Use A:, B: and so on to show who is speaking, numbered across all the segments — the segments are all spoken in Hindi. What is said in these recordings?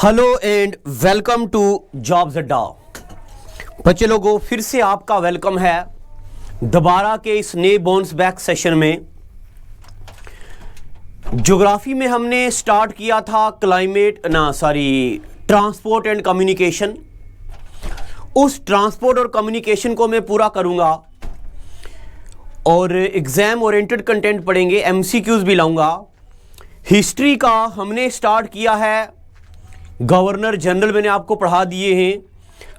A: Hello and welcome to Jobs Adda. बच्चे लोगों, फिर से आपका वेलकम है दोबारा के इस नए बाउंस बैक सेशन में। ज्योग्राफी में हमने स्टार्ट किया था ट्रांसपोर्ट एंड कम्युनिकेशन। उस ट्रांसपोर्ट और कम्युनिकेशन को मैं पूरा करूंगा और एग्जाम ओरिएंटेड कंटेंट पढ़ेंगे, एमसीक्यूज भी लाऊंगा। हिस्ट्री का हमने स्टार्ट किया है, गवर्नर जनरल मैंने आपको पढ़ा दिए हैं।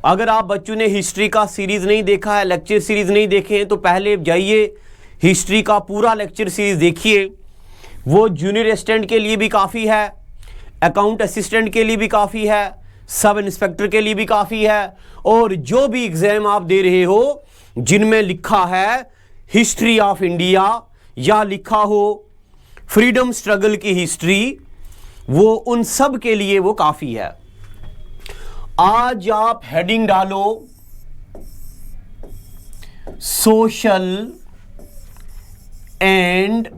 A: अगर आप बच्चों ने हिस्ट्री का सीरीज़ नहीं देखा है, लेक्चर सीरीज़ नहीं देखे हैं, तो पहले जाइए हिस्ट्री का पूरा लेक्चर सीरीज़ देखिए। वो जूनियर असिस्टेंट के लिए भी काफ़ी है, अकाउंट असिस्टेंट के लिए भी काफ़ी है, सब इंस्पेक्टर के लिए भी काफ़ी है, और जो भी एग्ज़ाम आप दे रहे हो जिनमें लिखा है हिस्ट्री ऑफ इंडिया या लिखा हो फ्रीडम स्ट्रगल की हिस्ट्री, वो उन सब के लिए वो काफी है। आज आप हेडिंग डालो social and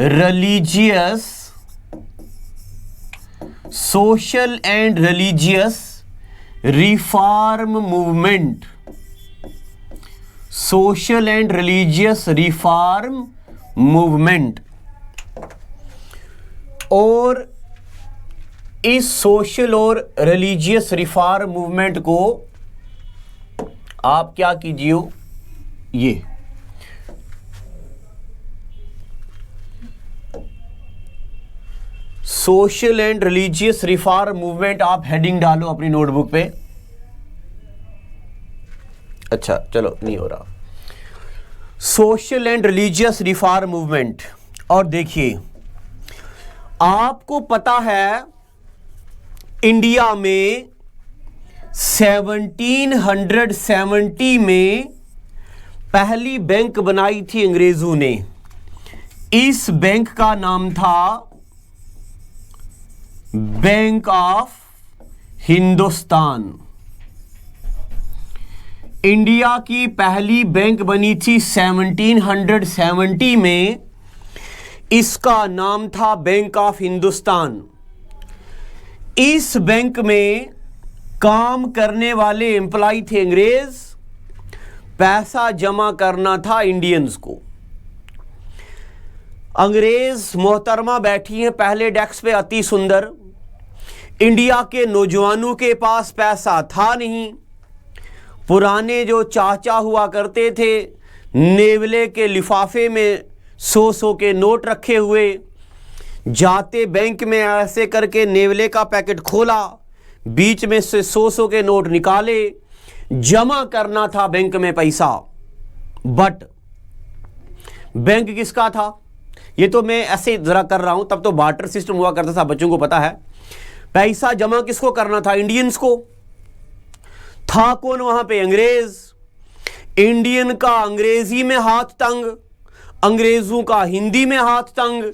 A: religious reform movement. Social and religious reform movement. और इस सोशल और रिलीजियस रिफॉर्म मूवमेंट को आप क्या कीजिए, ये social and religious reform movement आप हेडिंग डालो अपनी नोटबुक पे। अच्छा चलो, नहीं हो रहा। Social and religious reform movement. और देखिए, आपको पता है इंडिया में 1770 में पहली बैंक बनाई थी अंग्रेजों ने। इस बैंक का नाम था बैंक ऑफ हिंदुस्तान। इंडिया की पहली बैंक बनी थी 1770 में, इसका नाम था बैंक ऑफ हिंदुस्तान। इस बैंक में काम करने वाले एम्प्लॉय थे अंग्रेज, पैसा जमा करना था इंडियंस को। अंग्रेज मोहतरमा बैठी हैं पहले डेस्क पे, अति सुंदर। इंडिया के नौजवानों के पास पैसा था नहीं। पुराने जो चाचा हुआ करते थे, नेवले के लिफाफे में 100 के नोट रखे हुए, जाते बैंक में ऐसे करके नेवले का पैकेट खोला, बीच में से 100 के नोट निकाले, जमा करना था बैंक में पैसा। बट बैंक किसका था? ये तो मैं ऐसे जरा कर रहा हूं, तब तो बार्टर सिस्टम हुआ करता था, बच्चों को पता है। पैसा जमा किसको करना था? इंडियंस को। था कौन वहां पे? अंग्रेज। इंडियन का अंग्रेजी में हाथ तंग, अंग्रेजों का हिंदी में हाथ तंग।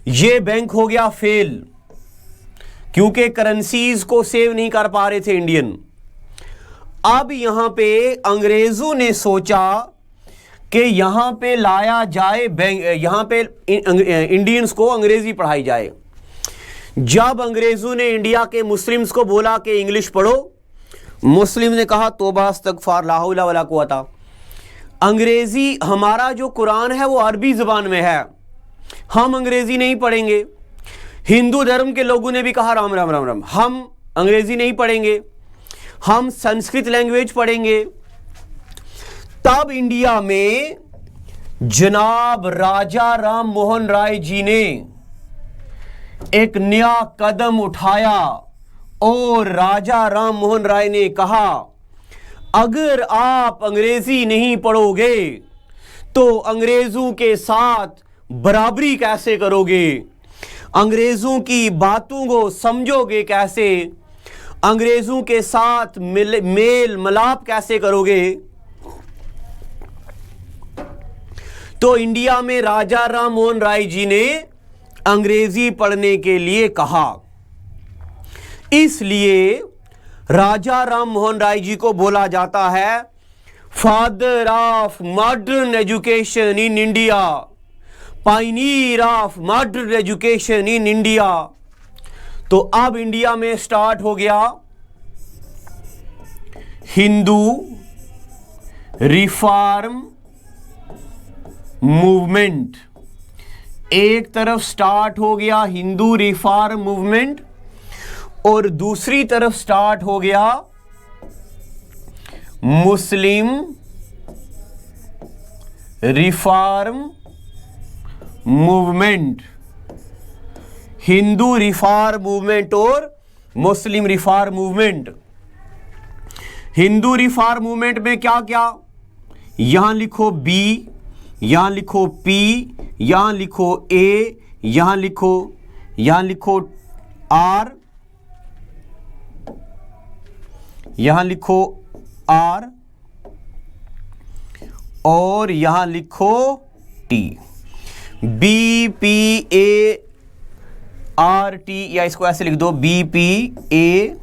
A: ये बैंक हो गया फेल, क्योंकि करेंसीज को सेव नहीं कर पा रहे थे इंडियन। अब यहां पे अंग्रेजों ने सोचा कि यहां पे लाया जाए बैंक, यहां पे इंडियंस को अंग्रेजी पढ़ाई जाए। जब अंग्रेजों ने इंडिया के मुस्लिम्स को बोला कि इंग्लिश पढ़ो, मुस्लिम ने कहा तौबा इस्तगफार ला हौला वला कुव्वता। अंग्रेजी, हमारा जो कुरान है वो अरबी जुबान में है, हम अंग्रेजी नहीं पढ़ेंगे। हिंदू धर्म के लोगों ने भी कहा राम राम राम राम, हम अंग्रेजी नहीं पढ़ेंगे, हम संस्कृत लैंग्वेज पढ़ेंगे। तब इंडिया में जनाब राजा राम मोहन राय जी ने एक नया कदम उठाया और राजा राम मोहन राय ने कहा, अगर आप अंग्रेजी नहीं पढ़ोगे तो अंग्रेजों के साथ बराबरी कैसे करोगे? अंग्रेजों की बातों को समझोगे कैसे? अंग्रेजों के साथ मेल मिलाप कैसे करोगे? तो इंडिया में राजा राम मोहन राय जी ने अंग्रेजी पढ़ने के लिए कहा। इसलिए राजा राम मोहन राय जी को बोला जाता है father of modern education in India, Pioneer of modern education in India. तो अब इंडिया में स्टार्ट हो गया हिंदू रिफॉर्म मूवमेंट। एक तरफ स्टार्ट हो गया हिंदू रिफॉर्म मूवमेंट और दूसरी तरफ स्टार्ट हो गया Muslim reform movement. Hindu reform movement और Muslim reform movement. Hindu reform movement में क्या क्या, यहां लिखो बी, यहां लिखो पी, यहां लिखो ए, यहां लिखो आर, यहां लिखो आर और यहां लिखो T. B P A R T, या इसको ऐसे लिख दो B P A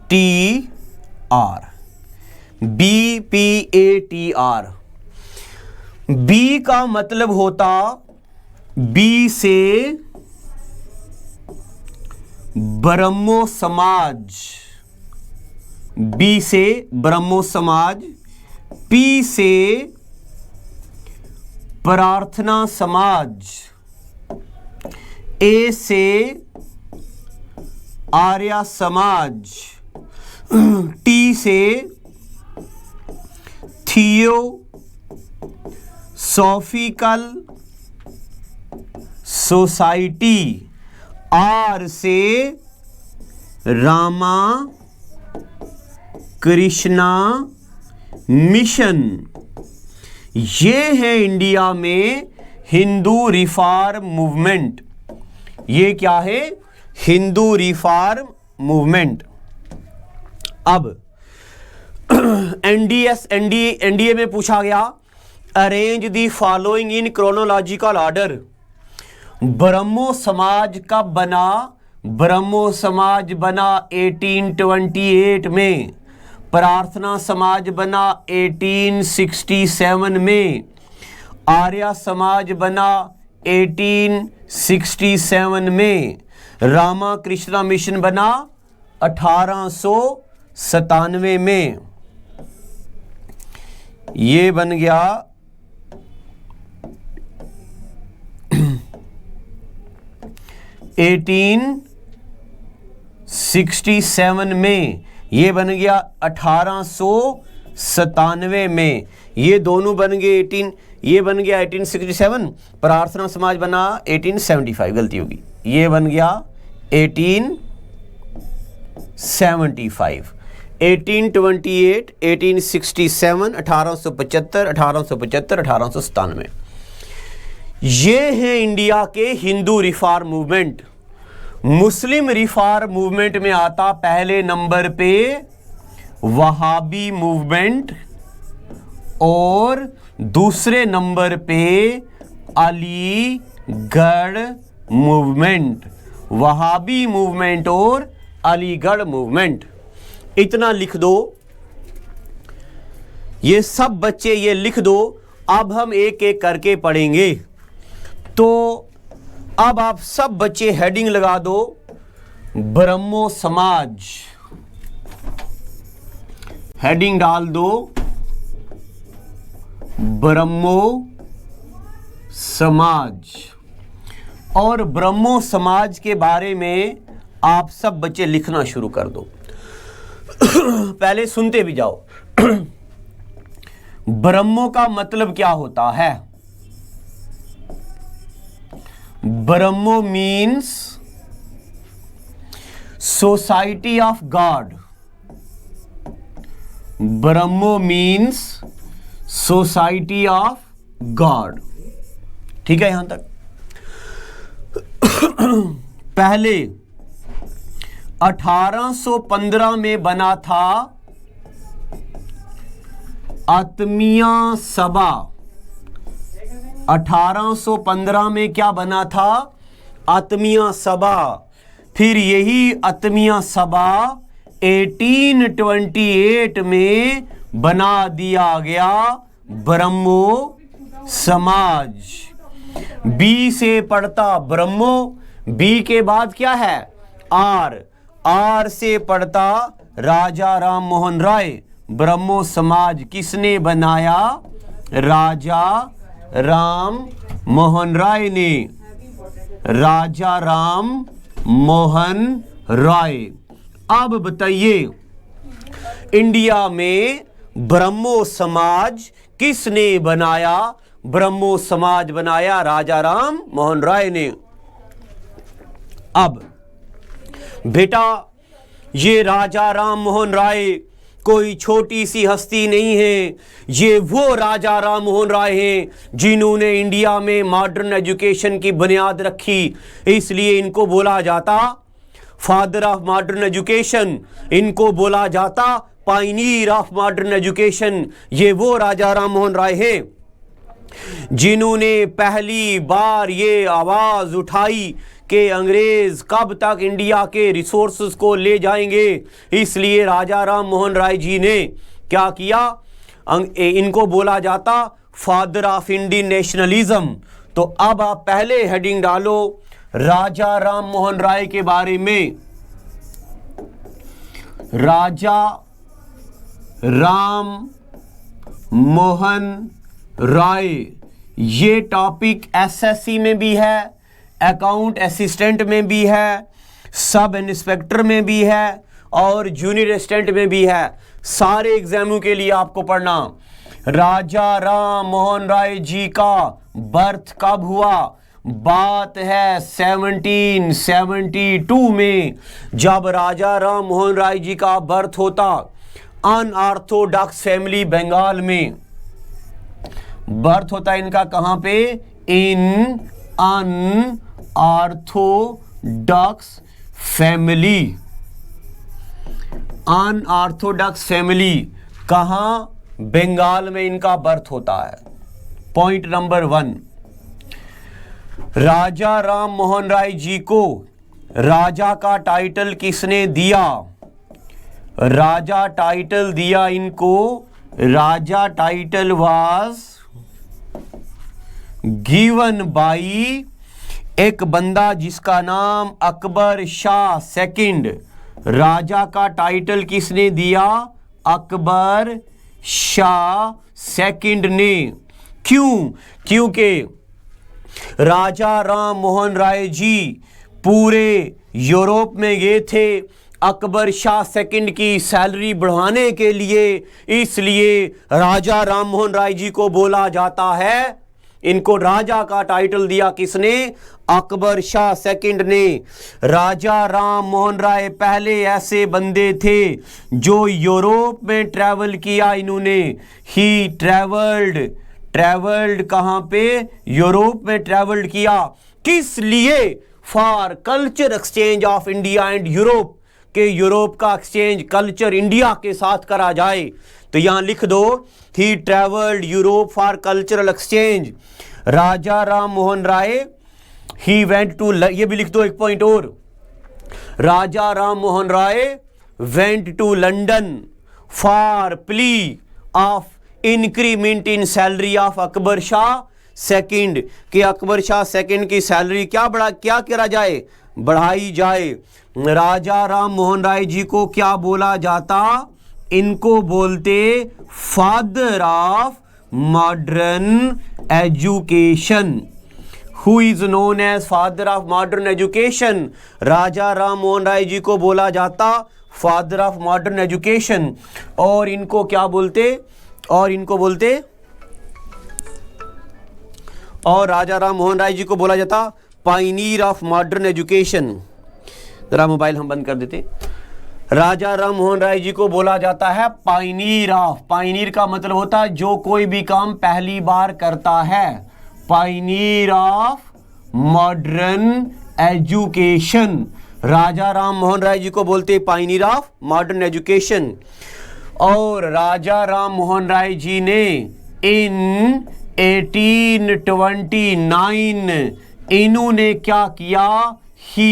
A: T R, B P A T R. B का मतलब होता बी से ब्रह्मो समाज, बी से ब्रह्मो समाज, पी से प्रार्थना समाज, ए से आर्य समाज, टी से थियोसॉफिकल सोसाइटी, आर से रामा कृष्णा मिशन। ये है इंडिया में हिंदू रिफॉर्म मूवमेंट। ये क्या है? Hindu reform movement. अब एनडीए में पूछा गया arrange the following in chronological order. Brahmo Samaj कब बना? ब्रह्मो समाज बना 1828 में, प्रार्थना समाज बना 1867 में, आर्य समाज बना 1867 में, रामा कृष्णा मिशन बना 1897 में। ये बन गया 1867 में, ये बन गया 1897 में। ये दोनों बन गए ये बन गया 1867, प्रार्थना समाज बना 1875, गलती होगी, ये बन गया 1875। 1828, 1867, 1875, 1875, 1897। ये है इंडिया के हिंदू रिफॉर्म मूवमेंट। मुस्लिम रिफॉर्म मूवमेंट में आता पहले नंबर पे वहाबी मूवमेंट और दूसरे नंबर पे अलीगढ़ मूवमेंट। वहाबी मूवमेंट और अलीगढ़ मूवमेंट, इतना लिख दो। ये सब बच्चे ये लिख दो। अब हम एक एक करके पढ़ेंगे। तो अब आप सब बच्चे हेडिंग लगा दो, ब्रह्मो समाज, हेडिंग डाल दो ब्रह्मो समाज। और ब्रह्मो समाज के बारे में आप सब बच्चे लिखना शुरू कर दो। पहले सुनते भी जाओ। ब्रह्मो का मतलब क्या होता है? Brahmo means society of God. Brahmo means society of God. ठीक है यहां तक? पहले 1815 में बना था आत्मीय सभा। 1815 में क्या बना था? आत्मीय सभा। फिर यही आत्मीय सभा 1828 में बना दिया गया ब्रह्मो समाज। बी से पढ़ता ब्रह्मो, बी के बाद क्या है आर, आर से पढ़ता राजा राम मोहन राय। ब्रह्मो समाज किसने बनाया? राजा राम मोहन राय ने, राजा राम मोहन राय। अब बताइए इंडिया में ब्रह्मो समाज किसने बनाया? ब्रह्मो समाज बनाया राजा राम मोहन राय ने। अब बेटा ये राजा राम मोहन राय कोई छोटी सी हस्ती नहीं है, ये वो राजा राम मोहन राय हैं जिन्होंने इंडिया में मॉडर्न एजुकेशन की बुनियाद रखी। इसलिए इनको बोला जाता फादर ऑफ मॉडर्न एजुकेशन, इनको बोला जाता पायनियर ऑफ मॉडर्न एजुकेशन। ये वो राजा राम मोहन राय हैं जिन्होंने पहली बार ये आवाज उठाई कि अंग्रेज कब तक इंडिया के रिसोर्सेज को ले जाएंगे। इसलिए राजा राम मोहन राय जी ने क्या किया? इनको बोला जाता फादर ऑफ इंडियन नेशनलिज्म। तो अब आप पहले हेडिंग डालो राजा राम मोहन राय के बारे में। राजा राम मोहन राय, ये टॉपिक एसएससी में भी है, अकाउंट असिस्टेंट में भी है, सब इंस्पेक्टर में भी है और जूनियर असिस्टेंट में भी है। सारे एग्जामों के लिए आपको पढ़ना। राजा राम मोहन राय जी का बर्थ कब हुआ? बात है 1772 में, जब राजा राम मोहन राय जी का बर्थ होता अनऑर्थोडॉक्स फैमिली बंगाल में। बर्थ होता है इनका कहां पे? इन अनऑर्थोडॉक्स फैमिली। अनऑर्थोडॉक्स फैमिली कहां? बंगाल में इनका बर्थ होता है। पॉइंट नंबर 1, राजा राम मोहन राय जी को राजा का टाइटल किसने दिया? राजा टाइटल दिया इनको, राजा टाइटल वाज गिवन बाई एक बंदा जिसका नाम अकबर शाह सेकंड। राजा का टाइटल किसने दिया? अकबर शाह सेकंड ने। क्यों? क्योंकि राजा राम मोहन राय जी पूरे यूरोप में गए थे अकबर शाह सेकंड की सैलरी बढ़ाने के लिए। इसलिए राजा राम मोहन राय जी को बोला जाता है, इनको राजा का टाइटल दिया किसने? अकबर शाह सेकंड ने। राजा राम मोहन राय पहले ऐसे बंदे थे जो यूरोप में ट्रैवल किया इन्होंने। ही ट्रैवल्ड कहां पे? यूरोप में ट्रैवल्ड किया। किस लिए? For culture exchange of India and Europe, के यूरोप का एक्सचेंज कल्चर इंडिया के साथ करा जाए। तो यहां लिख दो he travelled Europe for cultural exchange. Raja Ram Mohan Roy he went to, ये भी लिख दो एक पॉइंट और, Raja Ram Mohan Roy went to London for plea of increment in salary of Akbar Shah second, कि अकबर शाह सेकंड की सैलरी क्या करा जाए? बढ़ाई जाए। राजा राम मोहन राय जी को क्या बोला जाता? इनको बोलते father of modern education. Who is known as father of modern education? Raja Ram Mohan Roy ji को बोला जाता फादर ऑफ मॉडर्न एजुकेशन। और इनको क्या बोलते? और राजा राम मोहन राय जी को बोला जाता पायनियर ऑफ मॉडर्न एजुकेशन। जरा मोबाइल हम बंद कर देते। राजा राम मोहन राय जी को बोला जाता है पायनियर ऑफ, पायनियर का मतलब होता है जो कोई भी काम पहली बार करता है। Pioneer of modern education. Raja Ram Mohan Roy ji को बोलते पायनियर ऑफ मॉडर्न एजुकेशन। और राजा राम मोहन राय जी ने इन 1829 इन्होंने क्या किया? ही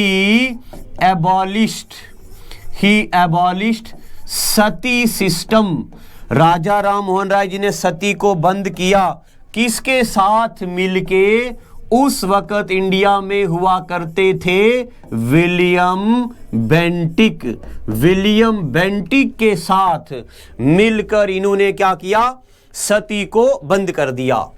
A: एबॉलिश्ड सती सिस्टम। राजा राम मोहन राय जी ने सती को बंद किया। किसके साथ मिलके? उस वक्त इंडिया में हुआ करते थे विलियम बेंटिक। विलियम बेंटिक के साथ मिलकर इन्होंने क्या किया, सती को बंद कर दिया।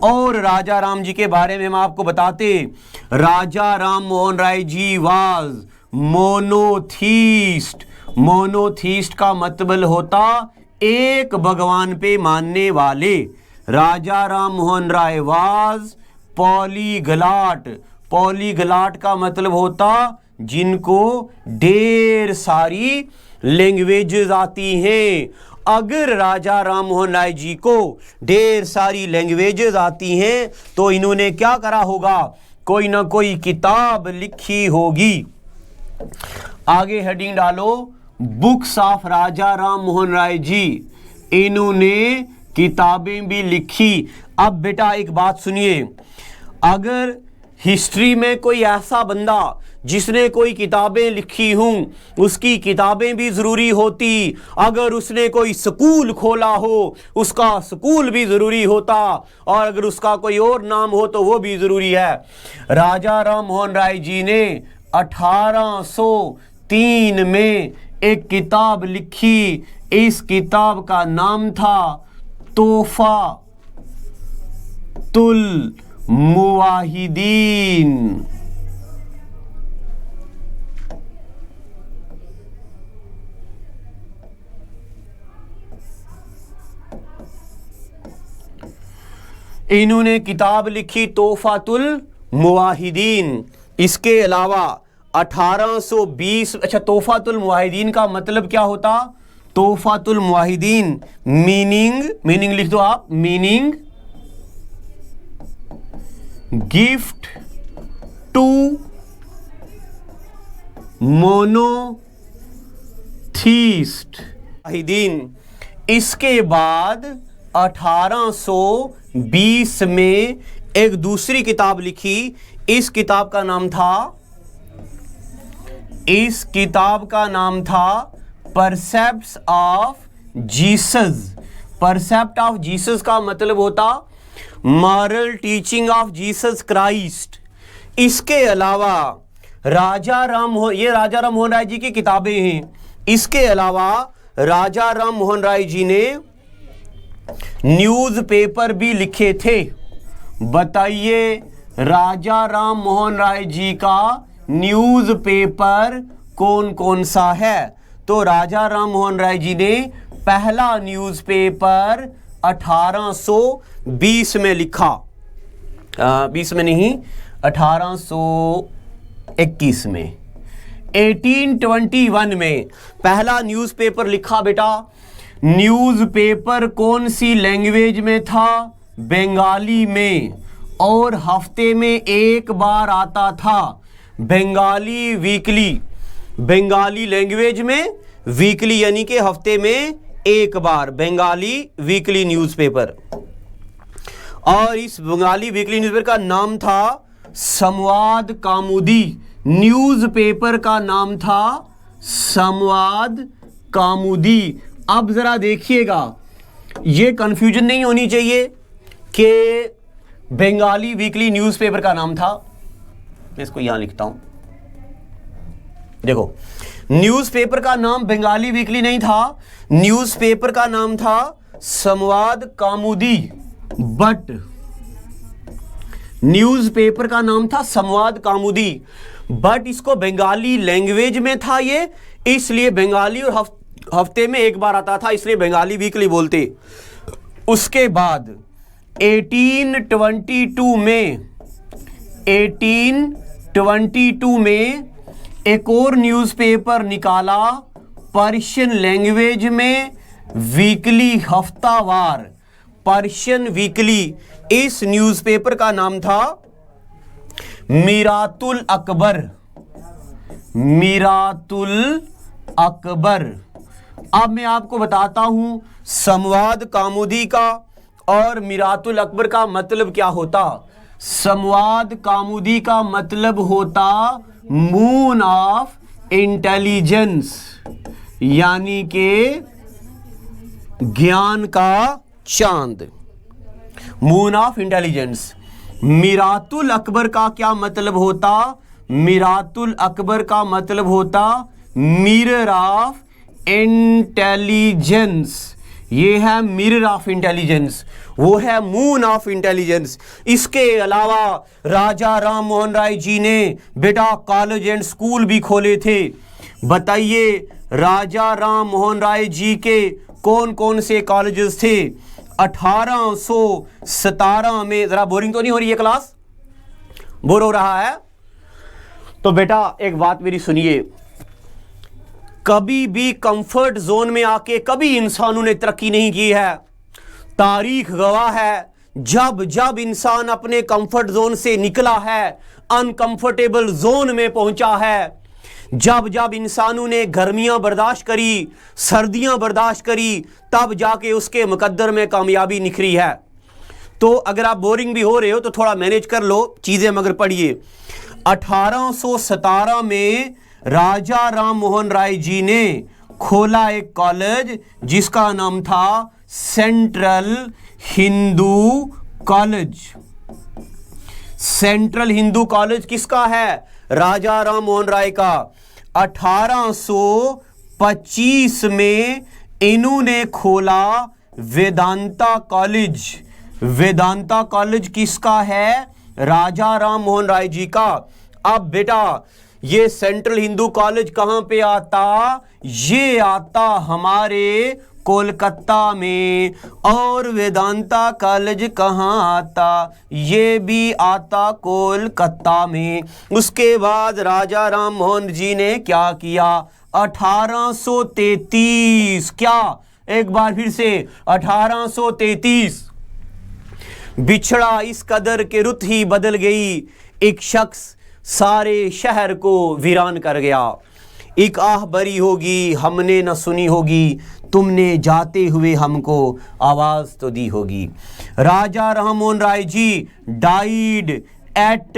A: और राजा राम जी के बारे में हम आपको बताते, राजा राम मोहन राय जी वाज मोनोथीस्ट। मोनोथीस्ट का मतलब होता एक भगवान पे मानने वाले। राजा राम मोहन राय वाज पॉलीग्लॉट। पॉलीग्लॉट का मतलब होता जिनको ढेर सारी लैंग्वेजेस आती हैं। अगर राजा राम मोहन राय जी को ढेर सारी लैंग्वेजेस आती हैं तो इन्होंने क्या करा होगा, कोई ना कोई किताब लिखी होगी। आगे हेडिंग डालो, बुक्स ऑफ राजा राम मोहन राय जी। इन्होंने किताबें भी लिखी। अब बेटा एक बात सुनिए, अगर हिस्ट्री में कोई ऐसा बंदा जिसने कोई किताबें लिखी हूं, उसकी किताबें भी जरूरी होती। अगर उसने कोई स्कूल खोला हो, उसका स्कूल भी जरूरी होता। और अगर उसका कोई और नाम हो तो वो भी जरूरी है। राजा राम मोहन राय जी ने 1803 में एक किताब लिखी। इस किताब का नाम था तोहफा तुल मुवाहिदीन। इन्होंने किताब लिखी तोहफातुल मुवाहिदीन। इसके अलावा 1820, अच्छा तोहफातुल मुवाहिदीन का मतलब क्या होता, तोहफातुल मुवाहिदीन मीनिंग लिख दो आप, मीनिंग गिफ्ट टू मोनोथीस्ट मुवाहिदीन। इसके बाद 1820 में एक दूसरी किताब लिखी। इस किताब का नाम था परसेप्ट्स ऑफ जीसस। परसेप्ट ऑफ जीसस का मतलब होता moral teaching of Jesus Christ. इसके अलावा राजा राम मोहन राय जी की किताबें हैं। इसके अलावा राजा राम मोहन राय जी ने न्यूज़पेपर भी लिखे थे। बताइए राजा राम मोहन राय जी का न्यूज़पेपर कौन कौन सा है? तो राजा राम मोहन राय जी ने पहला न्यूज़पेपर 1820 में लिखा, 20 में नहीं 1821 में, 1821 में पहला न्यूज़पेपर लिखा। बेटा न्यूज़पेपर कौन सी लैंग्वेज में था? बंगाली में, और हफ्ते में एक बार आता था। बंगाली वीकली, बंगाली लैंग्वेज में वीकली यानी कि हफ्ते में एक बार, बंगाली वीकली न्यूज़पेपर। और इस बंगाली वीकली न्यूज़पेपर का नाम था संवाद कौमुदी। न्यूज़पेपर का नाम था संवाद कौमुदी। अब जरा देखिएगा, ये कंफ्यूजन नहीं होनी चाहिए कि बंगाली वीकली न्यूज़पेपर का नाम था। मैं इसको यहां लिखता हूं, देखो न्यूज़पेपर का नाम बंगाली वीकली नहीं था, न्यूज़पेपर का नाम था संवाद कौमुदी। बट न्यूज़पेपर का नाम था संवाद कौमुदी, बट इसको बंगाली लैंग्वेज में था ये, इसलिए बंगाली और हफ्ते में एक बार आता था, इसलिए बंगाली वीकली बोलते। उसके बाद 1822 में एक और न्यूज़पेपर निकाला पर्शियन लैंग्वेज में, वीकली हफ्तावार, पर्शियन वीकली। इस न्यूज़पेपर का नाम था मीरातुल अकबर। मीरातुल अकबर। अब मैं आपको बताता हूं संवाद कौमुदी का और मीरातुल अकबर का मतलब क्या होता। संवाद कौमुदी का मतलब होता मून ऑफ इंटेलिजेंस, यानी कि ज्ञान का चांद, मून ऑफ इंटेलिजेंस। मिरातुल अकबर का क्या मतलब होता? मिरातुल अकबर का मतलब होता मिरर ऑफ इंटेलिजेंस। ये है मिरर ऑफ इंटेलिजेंस, वो है मून ऑफ इंटेलिजेंस। इसके अलावा राजा राम मोहन राय जी ने बेटा कॉलेज एंड स्कूल भी खोले थे। बताइए राजा राम मोहन राय जी के कौन कौन से कॉलेजेस थे? 1817 में, जरा बोरिंग तो नहीं हो रही है क्लास? बोर हो रहा है तो बेटा एक बात मेरी सुनिए, कभी भी कंफर्ट जोन में आके कभी इंसानों ने तरक्की नहीं की है। तारीख गवाह है, जब जब इंसान अपने कंफर्ट जोन से निकला है, अनकंफर्टेबल जोन में पहुंचा है, जब जब इंसानों ने गर्मियां बर्दाश्त करी, सर्दियां बर्दाश्त करी, तब जाके उसके मुकद्दर में कामयाबी निखरी है। तो अगर आप बोरिंग भी हो रहे हो तो थोड़ा मैनेज कर लो चीजें, मगर पढ़िए। 1817 में राजा राम मोहन राय जी ने खोला एक कॉलेज जिसका नाम था central Hindu college. Central Hindu college किसका है? राजा राम मोहन राय का। 1825 में इन्होंने खोला वेदांता कॉलेज। वेदांता कॉलेज किसका है? राजा राम मोहन राय जी का। अब बेटा ये सेंट्रल हिंदू कॉलेज कहां पे आता? ये आता हमारे कोलकाता में। और वेदांता कॉलेज कहां आता? ये भी आता कोलकाता में। उसके बाद राजा राम मोहन जी ने क्या किया? 1833, क्या एक बार फिर से 1833, बिछड़ा इस कदर के रुत ही बदल गई, एक शख्स सारे शहर को वीरान कर गया। एक आह बरी होगी हमने न सुनी होगी, तुमने जाते हुए हमको आवाज तो दी होगी। राजा राम मोहन राय जी डाइड एट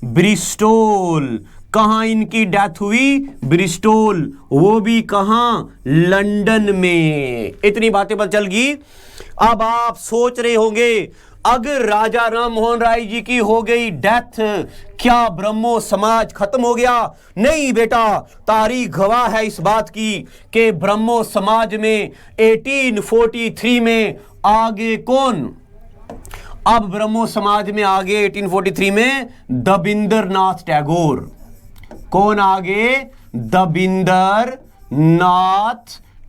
A: ब्रिस्टोल। कहाँ इनकी डेथ हुई? ब्रिस्टोल, वो भी कहाँ? लंदन में। इतनी बातें पता चल गई। अब आप सोच रहे होंगे अगर राजा राम मोहन राय जी की हो गई डेथ, क्या ब्रह्मो समाज खत्म हो गया? नहीं बेटा, तारीख गवाह है इस बात की कि ब्रह्मो समाज में 1843 में आगे कौन? अब ब्रह्मो समाज में आगे 1843 में दबिंद्रनाथ टैगोर। कौन आगे? दबिंद्रनाथ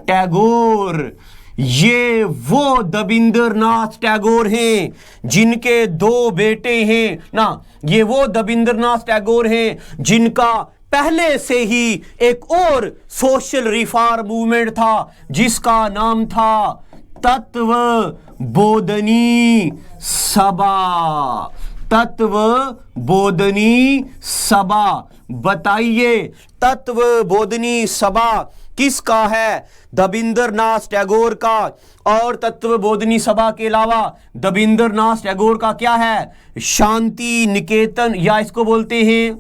A: टैगोर। ये वो दबिंद्रनाथ टैगोर हैं जिनके 2 बेटे हैं ना। ये वो दबिंद्रनाथ टैगोर हैं जिनका पहले से ही एक और सोशल रिफॉर्म मूवमेंट था जिसका नाम था तत्व बोधनी सभा। तत्व बोधनी सभा। बताइए तत्व बोधनी सभा किसका है? दबिंद्रनाथ टैगोर का। और तत्व बोधनी सभा के अलावा दबिंद्रनाथ टैगोर का क्या है? शांति निकेतन, या इसको बोलते हैं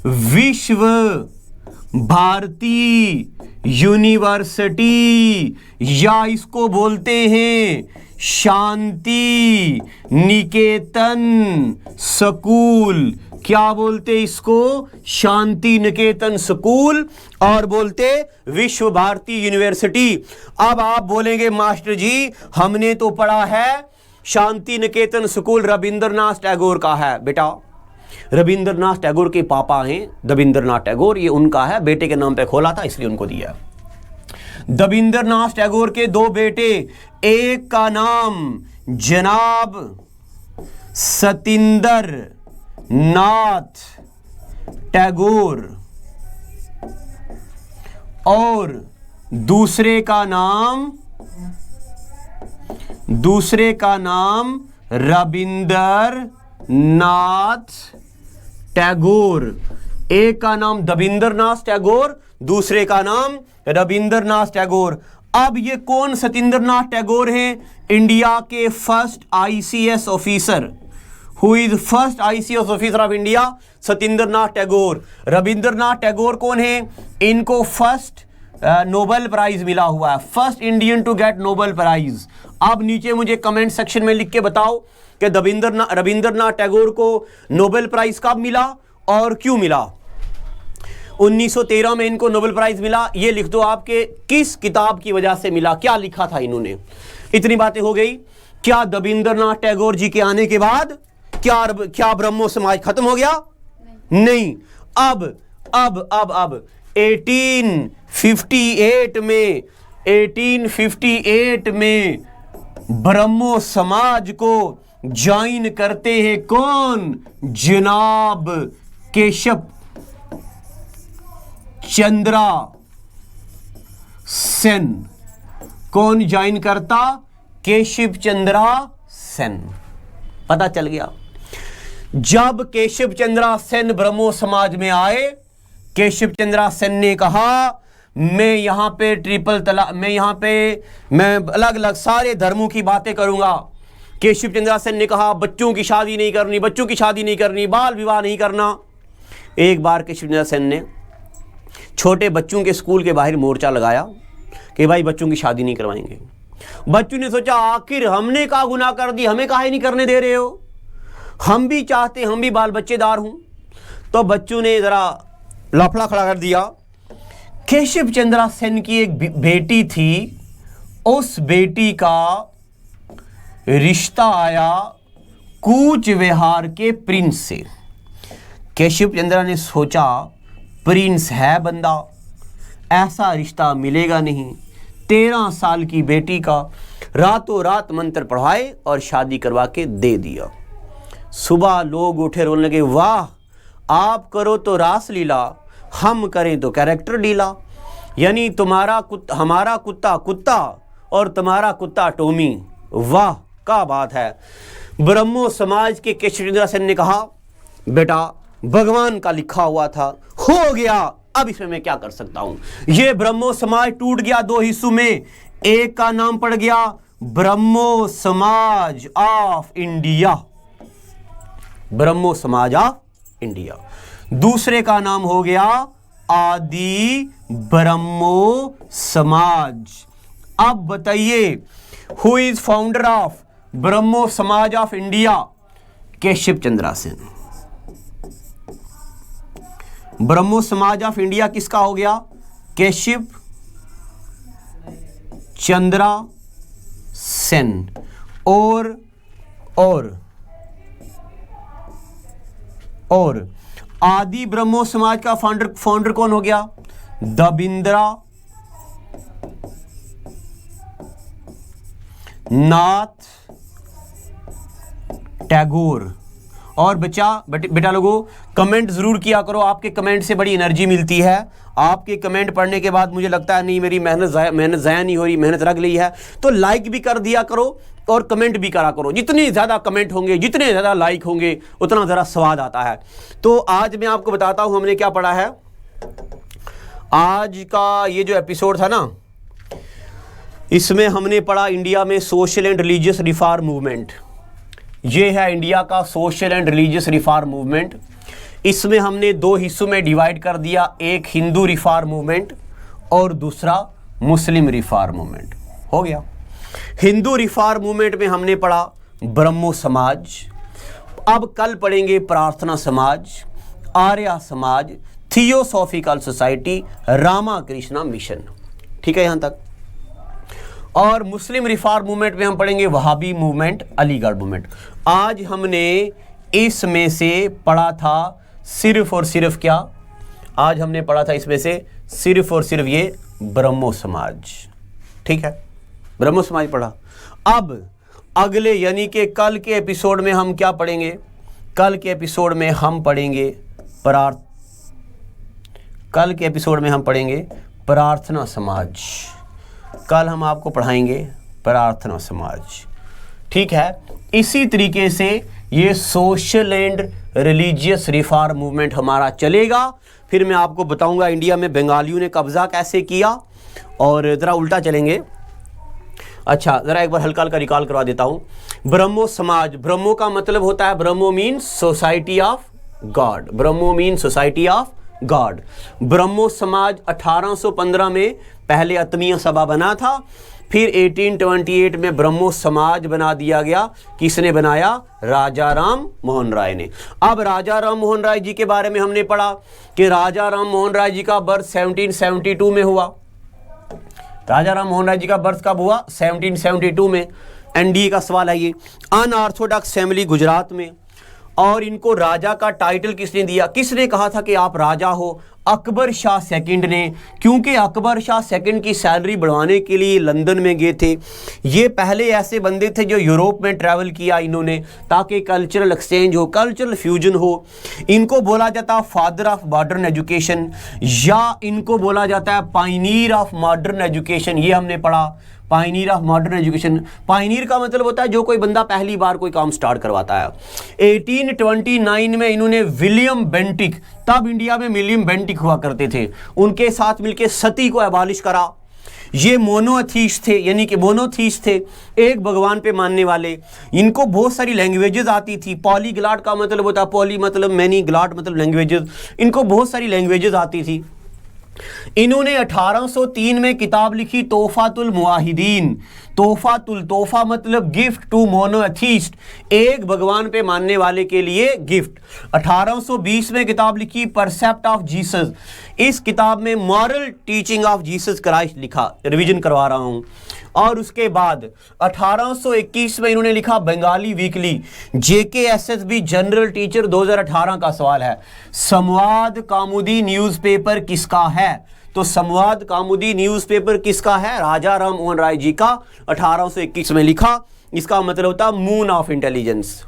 A: विश्व भारती यूनिवर्सिटी, या इसको बोलते हैं शांति निकेतन स्कूल। क्या बोलते इसको? शांति निकेतन स्कूल, और बोलते विश्व भारती यूनिवर्सिटी। अब आप बोलेंगे मास्टर जी हमने तो पढ़ा है शांति निकेतन स्कूल रविंद्रनाथ टैगोर का है। बेटा रविंद्रनाथ टैगोर के पापा हैं दबिंद्रनाथ टैगोर, ये उनका है, बेटे के नाम पे खोला था इसलिए उनको दिया। दबिंद्रनाथ टैगोर के 2 बेटे, एक का नाम जनाब सतिंदर नाथ टैगोर और दूसरे का नाम रविंद्रनाथ टैगोर। एक का नाम दबिंद्रनाथ टैगोर, दूसरे का नाम रविंद्रनाथ टैगोर। अब ये कौन सतिंद्रनाथ टैगोर हैं? इंडिया के first ICS officer. Who is first ICS officer of India? Satyendranath Tagore. Rabindranath Tagore कौन है? इनको फर्स्ट नोबेल प्राइज मिला हुआ है, first Indian to get Nobel prize. अब नीचे मुझे कमेंट सेक्शन में लिख के बताओ कि रविंद्रनाथ टैगोर को नोबेल प्राइज कब मिला और क्यों मिला। 1913 में इनको नोबेल प्राइज मिला। ये लिख दो आपके किस किताब की वजह से मिला, क्या लिखा था इन्होंने। इतनी बातें हो गई। क्या रविंद्रनाथ टैगोर जी के आने के बाद क्या ब्रह्मो समाज खत्म हो गया? नहीं। अब 1858 में ब्रह्मो समाज को ज्वाइन करते हैं कौन? जनाब केशव चंद्रा सेन। कौन ज्वाइन करता? केशव चंद्रा सेन। पता चल गया। जब केशव चंद्रा सेन ब्रह्मो समाज में आए, केशव चंद्रा सेन ने कहा मैं यहां पे ट्रिपल तलाक, मैं अलग अलग सारे धर्मों की बातें करूंगा। केशव चंद्रा सेन ने कहा बच्चों की शादी नहीं करनी, बाल विवाह नहीं करना। एक बार केशव चंद्रा सेन ने छोटे बच्चों के स्कूल के बाहर मोर्चा लगाया कि भाई बच्चों की शादी नहीं करवाएंगे। बच्चों ने सोचा आखिर हमने क्या गुनाह कर दी, हमें काहे नहीं करने दे रहे हो, हम भी चाहते, हम भी बाल बच्चेदार हूं। तो बच्चों ने जरा लफड़ा खड़ा कर दिया। केशव चंद्रा सेन की एक बेटी थी, उस बेटी का रिश्ता आया कूच विहार के प्रिंस से। केशव चंद्रा ने सोचा प्रिंस है बंदा, ऐसा रिश्ता मिलेगा नहीं। 13 साल की बेटी का रातों रात मंत्र पढ़ाए और शादी करवा के दे दिया। सुबह लोग उठे रोने लगे, वाह आप करो तो रास लीला, हम करें तो कैरेक्टर डीला। यानी हमारा कुत्ता और तुम्हारा कुत्ता टोमी, वाह क्या बात है। ब्रह्मो समाज के केशव चंद्रा सेन ने कहा बेटा भगवान का लिखा हुआ था, हो गया, अब इसमें मैं क्या कर सकता हूं। ये ब्रह्मो समाज टूट गया 2 हिस्सों में। एक का नाम पड़ गया ब्रह्मो समाज ऑफ इंडिया, ब्रह्मो समाज ऑफ इंडिया। दूसरे का नाम हो गया आदि ब्रह्मो समाज। अब बताइए हु इज फाउंडर ऑफ ब्रह्मो समाज ऑफ इंडिया? केशव चंद्रा सेन। ब्रह्मो समाज ऑफ इंडिया किसका हो गया? केशव चंद्रा सेन। और आदि ब्रह्मो समाज का फाउंडर कौन हो गया? रविंद्रनाथ टैगोर। और बेटा लोगों कमेंट जरूर किया करो, आपके कमेंट से बड़ी एनर्जी मिलती है। आपके कमेंट पढ़ने के बाद मुझे लगता है नहीं मेरी मेहनत ज़ाया नहीं हो रही, मेहनत रख ली है। तो लाइक भी कर दिया करो और कमेंट भी करा करो। जितने ज़्यादा कमेंट होंगे, जितने ज़्यादा लाइक होंगे, उतना ज़रा स्वाद आता है। तो आज मैं आपको बताता हूँ हमने क्या पढ़ा है। आज का ये जो एपिसोड था ना, इसमें हमने पढ़ा इंडिया में social and religious reform movement. ये है इंडिया का social and religious reform movement. इसमें हमने 2 हिस्सों में डिवाइड कर दिया, एक हिंदू रिफॉर्म मूवमेंट और दूसरा मुस्लिम रिफॉर्म मूवमेंट। हो गया। हिंदू रिफॉर्म मूवमेंट में हमने पढ़ा ब्रह्मो समाज। अब कल पढ़ेंगे प्रार्थना समाज, Arya Samaj, theosophical society, Ramakrishna mission. ठीक है यहाँ तक। और मुस्लिम रिफॉर्म मूवमेंट में हम पढ़ेंगे वहाबी मूवमेंट, अलीगढ़ मूवमेंट। आज हमने इसमें से पढ़ा था सिर्फ और सिर्फ क्या? आज हमने पढ़ा था इसमें से सिर्फ और सिर्फ ये ब्रह्मो समाज। ठीक है, ब्रह्मो समाज पढ़ा। अब अगले यानी कि कल के एपिसोड में हम क्या पढ़ेंगे? कल के एपिसोड में हम पढ़ेंगे प्रार्थना समाज। कल हम आपको पढ़ाएंगे प्रार्थना समाज। ठीक है। इसी तरीके से ये social and religious reform movement हमारा चलेगा। फिर मैं आपको बताऊंगा इंडिया में बंगालियों ने कब्जा कैसे किया, और ज़रा उल्टा चलेंगे। अच्छा, ज़रा एक बार हल्का हल्का रिकॉल करवा देता हूँ। ब्रह्मो समाज, ब्रह्मो का मतलब होता है, Brahmo means society of God. Brahmo means society of God. Brahmo Samaj 1815 में पहले आत्मीय सभा बना था। फिर 1828 में ब्रह्मो समाज बना दिया गया। किसने बनाया? राजा राम मोहन राय ने। अब राजा राम मोहन राय जी के बारे में हमने पढ़ा कि राजा राम मोहन राय जी का बर्थ 1772 में हुआ। राजा राम मोहन राय जी का बर्थ कब हुआ? 1772 में। एनडीए का सवाल है ये। अनऑर्थोडॉक्स फैमिली, गुजरात में। और इनको राजा का टाइटल किसने दिया? किसने कहा था कि आप राजा हो? अकबर शाह सेकंड ने, क्योंकि अकबर शाह सेकंड की सैलरी बढ़वाने के लिए लंदन में गए थे। ये पहले ऐसे बंदे थे जो यूरोप में ट्रैवल किया इन्होंने, ताकि कल्चरल एक्सचेंज हो, कल्चरल फ्यूजन हो। इनको बोला जाता है फादर ऑफ मॉडर्न एजुकेशन, या इनको बोला जाता है पायनियर ऑफ मॉडर्न एजुकेशन। ये हमने पढ़ा, Pioneer of modern education. Pioneer का मतलब होता है जो कोई बंदा पहली बार कोई काम स्टार्ट करवाता है। 1829 में इन्होंने विलियम बेंटिक, तब इंडिया में विलियम बेंटिक हुआ करते थे, उनके साथ मिलकर सती को एबॉलिश करा। ये मोनोथीस्ट थे, यानी कि मोनोथीस्ट थे, एक भगवान पे मानने वाले। इनको बहुत सारी लैंग्वेजेस आती थी। पॉलीग्लॉट का मतलब होता है, पॉली मतलब मैनी, ग्लॉट मतलब लैंग्वेजेस। इनको बहुत सारी लैंग्वेजेस आती थी। इन्होंने 1803 में किताब लिखी तोहफातुल मुआहिदीन। तोहफा मतलब गिफ्ट टू मोनोथीस्ट, एक भगवान पे मानने वाले के लिए गिफ्ट। 1820 में किताब लिखी परसेप्ट ऑफ जीसस। इस किताब में moral teaching of Jesus Christ लिखा, रिवीजन करवा रहा हूं। और उसके बाद 1821 में इन्होंने लिखा Bengali weekly. JKSSB general teacher 2018 का सवाल है, संवाद कौमुदी न्यूज़पेपर किसका है? तो संवाद कौमुदी न्यूज़पेपर किसका है? राजा राम मोहन राय जी का, 1821 में लिखा। इसका मतलब होता है मून ऑफ इंटेलिजेंस।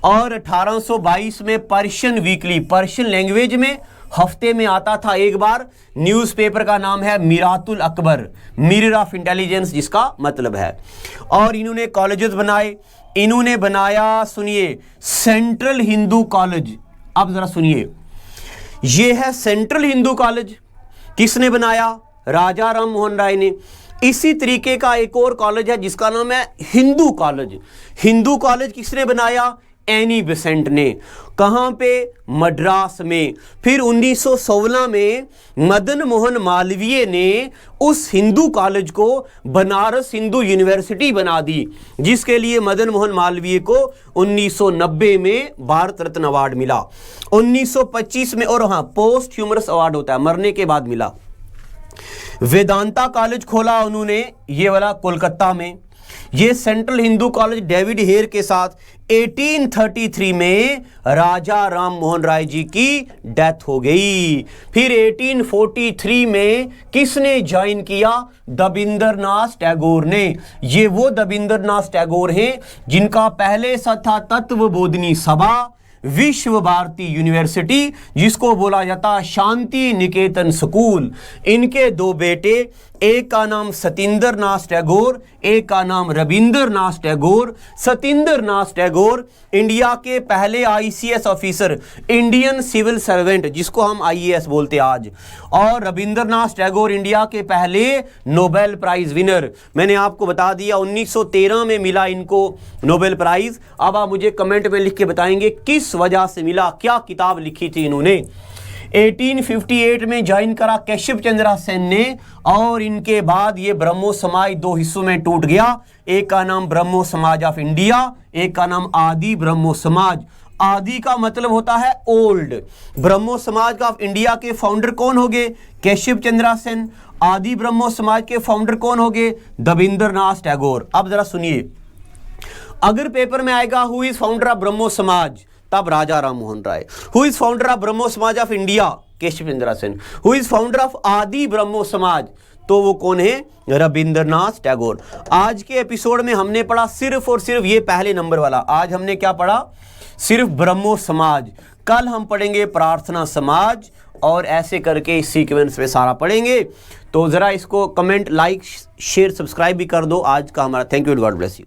A: और 1822 में पर्शियन वीकली, पर्शियन लैंग्वेज में हफ्ते में आता था एक बार। न्यूज़पेपर का नाम है मिरातुल अकबर, मिरर ऑफ इंटेलिजेंस जिसका मतलब है। और इन्होंने कॉलेजेस बनाए। इन्होंने बनाया, सुनिए, सेंट्रल हिंदू कॉलेज। अब जरा सुनिए, ये है सेंट्रल हिंदू कॉलेज। किसने बनाया? राजा राम मोहन राय ने। इसी तरीके का एक और कॉलेज है जिसका नाम है हिंदू कॉलेज। हिंदू कॉलेज किसने बनाया? एनी बेसेंट ने। कहाँ पे? मद्रास में। फिर 1916 में मदन मोहन मालवीय ने उस हिंदू कॉलेज को बनारस हिंदू यूनिवर्सिटी बना दी, जिसके लिए मदन मोहन मालवीय को 1990 में भारत रत्न अवार्ड मिला। 1925 में, और हाँ, पोस्ट ह्यूमरस अवार्ड होता है, मरने के बाद मिला। वेदांता कॉलेज खोला उन्होंने, ये वाला कोलकाता में। ये central Hindu college David Hare के साथ 1833 में राजा राम मोहन राय जी की डेथ हो गई। फिर 1843 में किसने ज्वाइन किया? दबिंद्रनाथ टैगोर ने। ये वो दबिंद्रनाथ टैगोर हैं जिनका पहले सा था तत्वबोधिनी सभा, विश्व भारती यूनिवर्सिटी, जिसको बोला जाता शांति निकेतन स्कूल। इनके दो बेटे, एक का नाम सतिंद्र नाथ टैगोर, एक का नाम रविंद्रनाथ टैगोर। सतिंद्र नाथ टैगोर इंडिया के पहले ICS officer, Indian civil servant, जिसको हम IAS बोलते आज। और रविंद्रनाथ टैगोर इंडिया के पहले नोबेल प्राइज विनर। मैंने आपको बता दिया 1913 में मिला इनको नोबेल प्राइज। अब आप मुझे कमेंट में लिख के बताएंगे किस वजह से मिला, क्या किताब लिखी थी इन्होंने। 1858 में ज्वाइन करा केशव चंद्रा सेन ने। और इनके बाद ये ब्रह्मो समाज दो हिस्सों में टूट गया। एक का नाम ब्रह्मो समाज ऑफ इंडिया, एक का नाम आदि ब्रह्मो समाज। आदि का मतलब होता है ओल्ड। ब्रह्मो समाज ऑफ इंडिया के फाउंडर कौन हो गए? केशव चंद्रा सेन। आदि ब्रह्मो समाज के फाउंडर कौन हो गए? दबिंद्रनाथ टैगोर। अब जरा सुनिए, अगर पेपर में आएगा हु इज फाउंडर ऑफ ब्रह्मो समाज, तब राजा राम मोहन राय। हु इज फाउंडर ऑफ ब्रह्मो समाज of India? Keshav Chandra Sen. Who is founder of आदि ब्रह्मो समाज? तो वो कौन है? रविंद्रनाथ टैगोर। आज के एपिसोड में हमने पढ़ा सिर्फ और सिर्फ ये पहले नंबर वाला। आज हमने क्या पढ़ा? सिर्फ ब्रह्मो समाज। कल हम पढ़ेंगे प्रार्थना समाज, और ऐसे करके इस सीक्वेंस में सारा पढ़ेंगे। तो जरा इसको कमेंट, लाइक, शेयर, सब्सक्राइब भी कर दो। आज का हमारा thank you and God bless you.